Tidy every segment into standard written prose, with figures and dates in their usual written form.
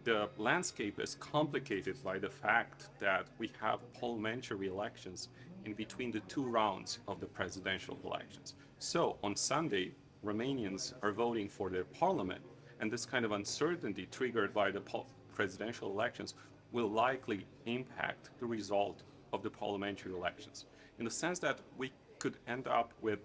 the landscape is complicated by the fact that we have parliamentary elections in between the two rounds of the presidential elections. So on Sunday, Romanians are voting for their parliament, and this kind of uncertainty triggered by the presidential elections will likely impact the result of the parliamentary elections, in the sense that we could end up with,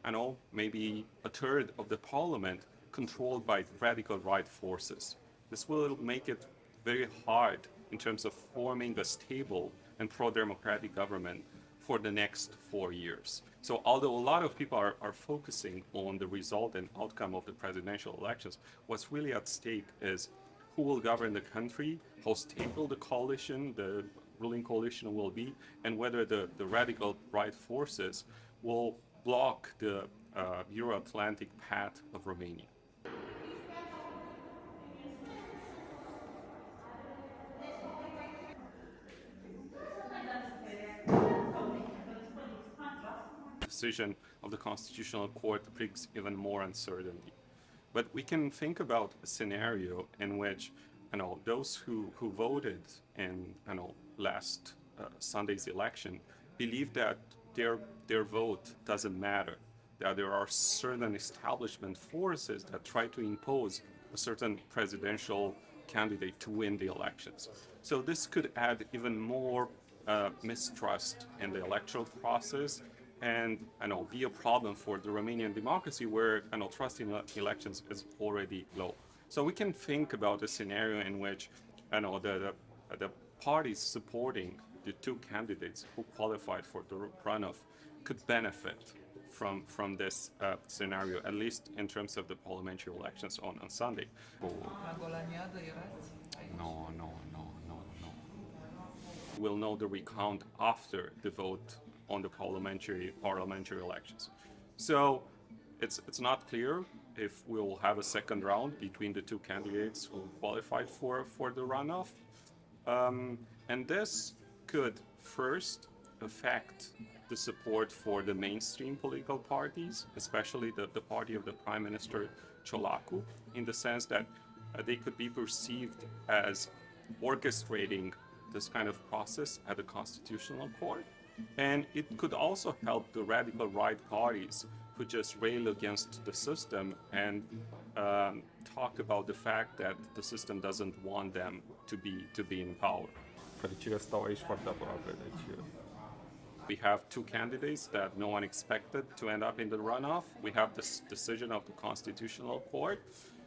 I don't know, maybe a third of the parliament controlled by radical right forces. This will make it very hard in terms of forming a stable and pro-democratic government for the next 4 years. So although a lot of people are focusing on the result and outcome of the presidential elections, what's really at stake is who will govern the country, how stable the coalition, the ruling coalition will be, and whether the radical right forces will block the Euro-Atlantic path of Romania. Decision of the Constitutional Court brings even more uncertainty. But we can think about a scenario in which, those who voted in, last Sunday's election believe that their vote doesn't matter, that there are certain establishment forces that try to impose a certain presidential candidate to win the elections. So this could add even more mistrust in the electoral process, and be a problem for the Romanian democracy, where trust in elections is already low. So we can think about a scenario in which the parties supporting the two candidates who qualified for the runoff could benefit from this scenario, at least in terms of the parliamentary elections on Sunday. No. We'll know the recount after the vote on the parliamentary elections. So it's not clear if we'll have a second round between the two candidates who qualified for the runoff. And this could first affect the support for the mainstream political parties, especially the party of the Prime Minister Ciobanu, in the sense that they could be perceived as orchestrating this kind of process at the Constitutional Court. And it could also help the radical right parties who just rail against the system and talk about the fact that the system doesn't want them to be in power. We have two candidates that no one expected to end up in the runoff. We have this decision of the Constitutional Court.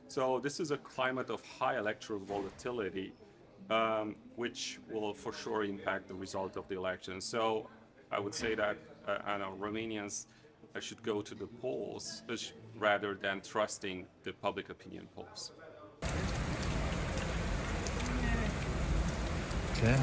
So this is a climate of high electoral volatility, which will for sure impact the result of the election. So I would say that Romanians should go to the polls rather than trusting the public opinion polls. Okay.